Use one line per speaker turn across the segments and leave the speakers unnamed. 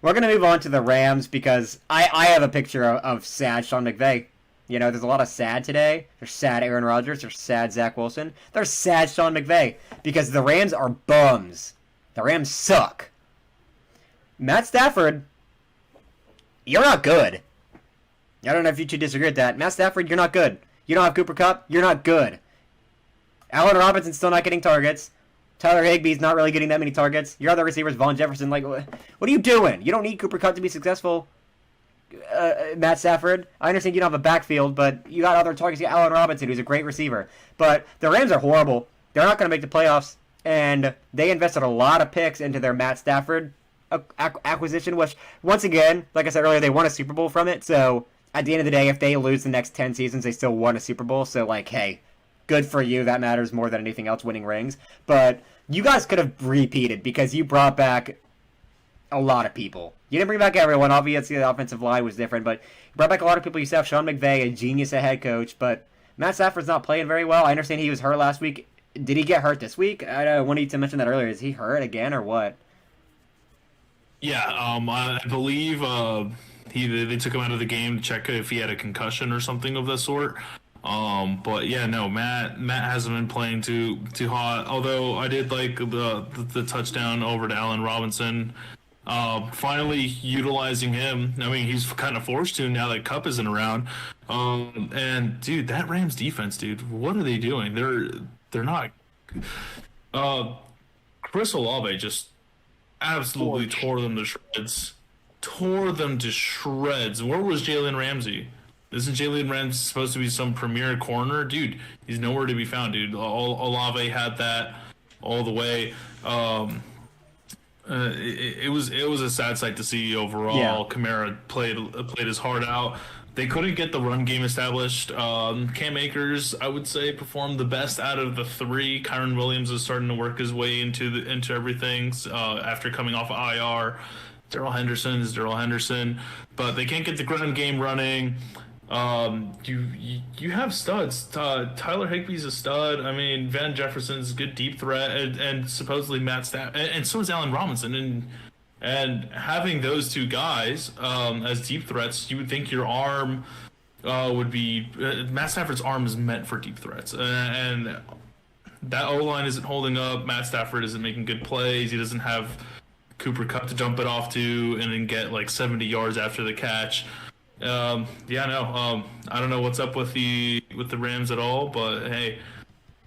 We're going to move on to the Rams because I have a picture of sad Sean McVay. You know, there's a lot of sad today. There's sad Aaron Rodgers. There's sad Zach Wilson. There's sad Sean McVay because the Rams are bums. The Rams suck. Matt Stafford, you're not good. I don't know if you two disagree with that. Matt Stafford, you're not good. You don't have Cooper Kupp, you're not good. Allen Robinson's still not getting targets. Tyler Higbee's not really getting that many targets. Your other receivers, Vaughn Jefferson, like, what are you doing? You don't need Cooper Kupp to be successful, Matt Stafford. I understand you don't have a backfield, but you got other targets. You got Allen Robinson, who's a great receiver. But the Rams are horrible. They're not going to make the playoffs, and they invested a lot of picks into their Matt Stafford acquisition, which, once again, like I said earlier, they won a Super Bowl from it. So at the end of the day, if they lose the next 10 seasons, they still won a Super Bowl. So, like, hey, good for you. That matters more than anything else, winning rings. But you guys could have repeated because you brought back a lot of people. You didn't bring back everyone. Obviously, the offensive line was different, but you brought back a lot of people. You still have Sean McVay, a genius at head coach, but Matt Stafford's not playing very well. I understand he was hurt last week. Did he get hurt this week? I wanted to mention that earlier. Is he hurt again or what?
Yeah, I believe they took him out of the game to check if he had a concussion or something of the sort. But yeah, no, Matt hasn't been playing too hot. Although I did like the touchdown over to Allen Robinson. Finally utilizing him. I mean, he's kind of forced to now that Kupp isn't around. And dude, that Rams defense, dude, what are they doing? They're not. Chris Olave just absolutely tore them to shreds. Tore them to shreds. Where was Jalen Ramsey? Isn't Jalen Ramsey supposed to be some premier corner? Dude, he's nowhere to be found, dude. Olave had that all the way. It was a sad sight to see overall. Yeah. Kamara played his heart out. They couldn't get the run game established. Cam Akers, I would say, performed the best out of the three. Kyron Williams is starting to work his way into everything after coming off of IR. Darrell Henderson is Darrell Henderson, but they can't get the run game running. You have studs. Tyler Higbee's a stud. I mean, Van Jefferson's a good deep threat, and supposedly Matt Stafford, and so is Allen Robinson. And having those two guys as deep threats, you would think your arm would be Matt Stafford's arm is meant for deep threats, and that O-line isn't holding up. Matt Stafford isn't making good plays. He doesn't have Cooper Kupp to jump it off to and then get like 70 yards after the catch. I don't know what's up with the Rams at all, but hey,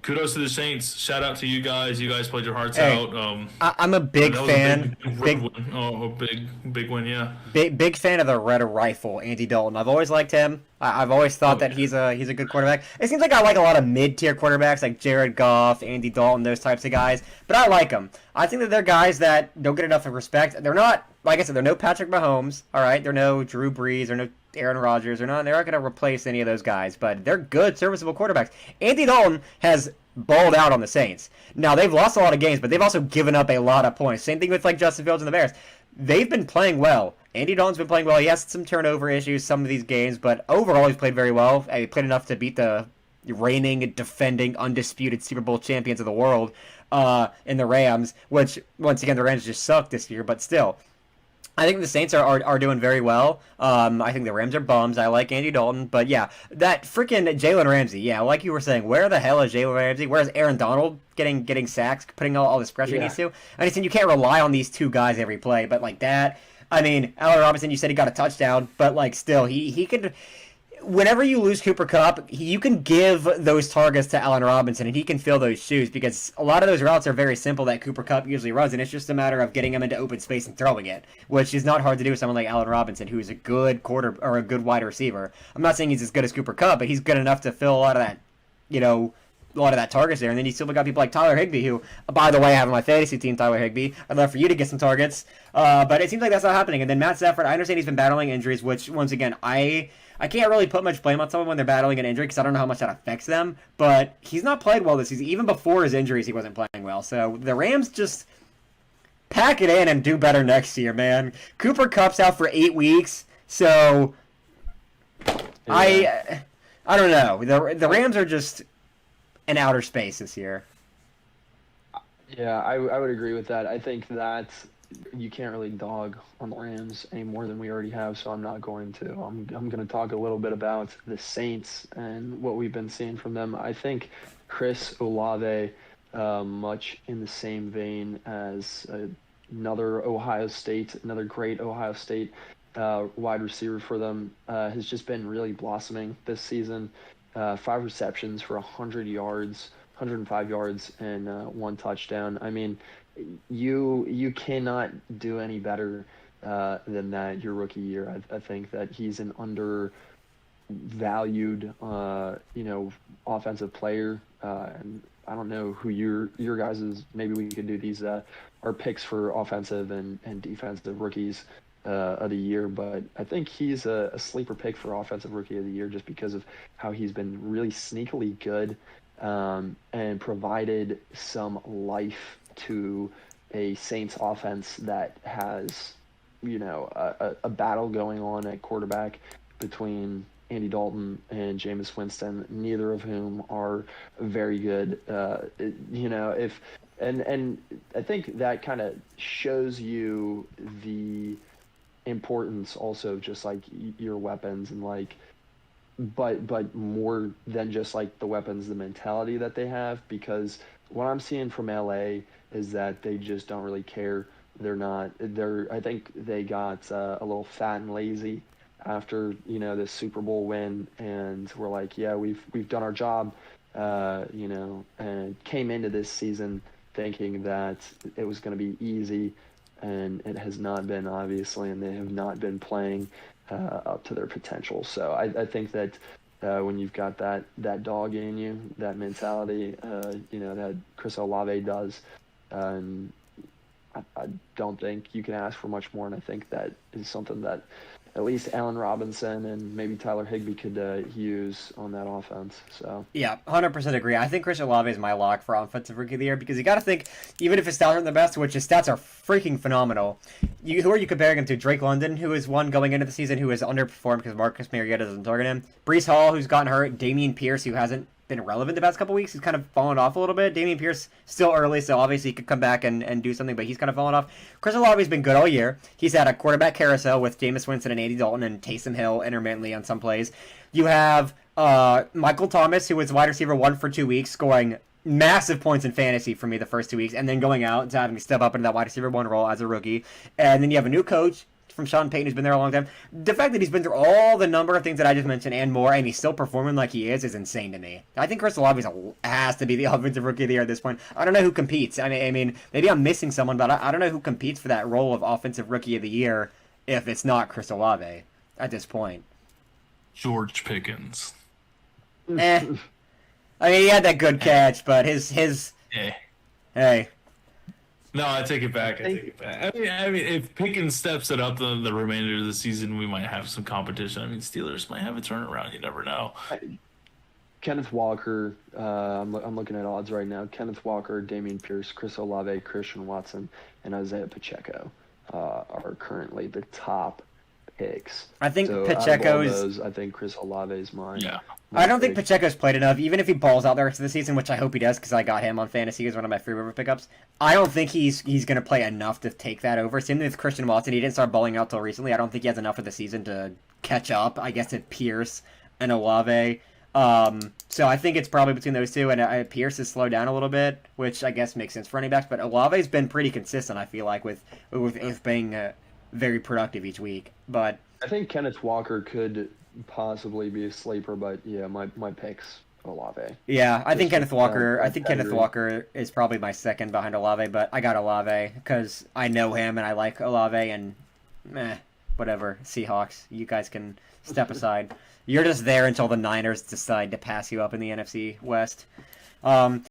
kudos to the Saints. Shout out to you guys. You guys played your hearts out.
I'm a big fan.
Big win. Oh, big win, yeah.
Big fan of the Red Rifle, Andy Dalton. I've always liked him. I've always thought that he's a good quarterback. It seems like I like a lot of mid-tier quarterbacks like Jared Goff, Andy Dalton, those types of guys. But I like them. I think that they're guys that don't get enough of respect. They're not, like I said, they're no Patrick Mahomes. All right, they're no Drew Brees or no Aaron Rodgers. They're not going to replace any of those guys. But they're good, serviceable quarterbacks. Andy Dalton has balled out on the Saints. Now, they've lost a lot of games, but they've also given up a lot of points. Same thing with like Justin Fields and the Bears. They've been playing well. Andy Dalton's been playing well. He has some turnover issues some of these games, but overall he's played very well. He played enough to beat the reigning, defending, undisputed Super Bowl champions of the world in the Rams, which, once again, the Rams just suck this year, but still. I think the Saints are doing very well. I think the Rams are bums. I like Andy Dalton. But, yeah, that freaking Jalen Ramsey, yeah, like you were saying, where the hell is Jalen Ramsey? Where's Aaron Donald getting sacks, putting all this pressure he needs to? I understand you can't rely on these two guys every play, but like that, I mean, Allen Robinson, you said he got a touchdown, but like still, he could... Whenever you lose Cooper Kupp, you can give those targets to Allen Robinson, and he can fill those shoes because a lot of those routes are very simple that Cooper Kupp usually runs, and it's just a matter of getting him into open space and throwing it, which is not hard to do with someone like Allen Robinson, who is a good a good wide receiver. I'm not saying he's as good as Cooper Kupp, but he's good enough to fill a lot of that, a lot of that targets there. And then you still got people like Tyler Higbee, who, by the way, I have on my fantasy team, Tyler Higbee. I'd love for you to get some targets, but it seems like that's not happening. And then Matt Stafford, I understand he's been battling injuries, which, once again, I can't really put much blame on someone when they're battling an injury because I don't know how much that affects them. But he's not played well this season. Even before his injuries, he wasn't playing well. So the Rams just pack it in and do better next year, man. Cooper Kupp's out for 8 weeks, so I don't know. The Rams are just in outer space this year.
Yeah, I would agree with that. I think that you can't really dog on the Rams any more than we already have, so I'm not going to. I'm going to talk a little bit about the Saints and what we've been seeing from them. I think Chris Olave, much in the same vein as another great Ohio State wide receiver for them, has just been really blossoming this season. 5 receptions for 100 yards, 105 yards, and 1 touchdown. I mean, you cannot do any better than that your rookie year. I think that he's an undervalued, offensive player. And I don't know who your guys is. Maybe we could do these our picks for offensive and defensive rookies of the year, but I think he's a sleeper pick for offensive rookie of the year just because of how he's been really sneakily good and provided some life to a Saints offense that has, a battle going on at quarterback between Andy Dalton and Jameis Winston, neither of whom are very good. And I think that kind of shows you the importance also of just like your weapons and like but more than just like the weapons, the mentality that they have, because what I'm seeing from LA is that they just don't really care. I think they got a little fat and lazy after this Super Bowl win, and we're like, yeah, we've done our job, and came into this season thinking that it was going to be easy, and it has not been, obviously, and they have not been playing up to their potential. So I think that when you've got that dog in you, that mentality, that Chris Olave does, I don't think you can ask for much more, and I think that is something that at least Allen Robinson and maybe Tyler Higbee could use on that offense. So
yeah, 100% agree. I think Chris Olave is my lock for offensive rookie of the year because you got to think, even if his stats aren't the best, which his stats are freaking phenomenal, who are you comparing him to? Drake London, who is one going into the season who has underperformed because Marcus Mariota doesn't target him. Breece Hall, who's gotten hurt. Dameon Pierce, who hasn't been relevant the past couple weeks. He's kind of fallen off a little bit. Dameon Pierce still early, so obviously he could come back and do something, but he's kind of fallen off. Chris Olave's been good all year. He's had a quarterback carousel with Jameis Winston and Andy Dalton and Taysom Hill intermittently on some plays. You have Michael Thomas, who was wide receiver 1 for 2 weeks, scoring massive points in fantasy for me the first 2 weeks, and then going out and having to step up into that wide receiver 1 role as a rookie. And then you have a new coach from Sean Payton, who's been there a long time. The fact that he's been through all the number of things that I just mentioned and more, and he's still performing like he is insane to me. I think Chris Olave has to be the offensive rookie of the year at this point. I don't know who competes. I mean, maybe I'm missing someone, but I don't know who competes for that role of offensive rookie of the year if it's not Chris Olave at this point.
George Pickens.
I mean, he had that good catch, but his hey.
No, I take it back. I mean, if Pickens steps it up the remainder of the season, we might have some competition. I mean, Steelers might have a turnaround. You never know.
Kenneth Walker, I'm looking at odds right now. Kenneth Walker, Dameon Pierce, Chris Olave, Christian Watson, and Isaiah Pacheco are currently the top picks.
I think
so
Pacheco's.
I think Chris Olave is mine.
Yeah.
I don't think Pacheco's played enough, even if he balls out the rest of the season, which I hope he does because I got him on fantasy as one of my free river pickups. I don't think he's going to play enough to take that over. Same with Christian Watson. He didn't start balling out till recently. I don't think he has enough of the season to catch up, I guess, to Pierce and Olave. So I think it's probably between those two, and Pierce has slowed down a little bit, which I guess makes sense for running backs. But Olave's been pretty consistent, I feel like, with being very productive each week. But
I think Kenneth Walker could possibly be a sleeper, but yeah, my pick's Olave.
Yeah, I think Kenneth Walker. I think Kenneth Walker is probably my second behind Olave, but I got Olave because I know him and I like Olave, and whatever. Seahawks, you guys can step aside. You're just there until the Niners decide to pass you up in the NFC West.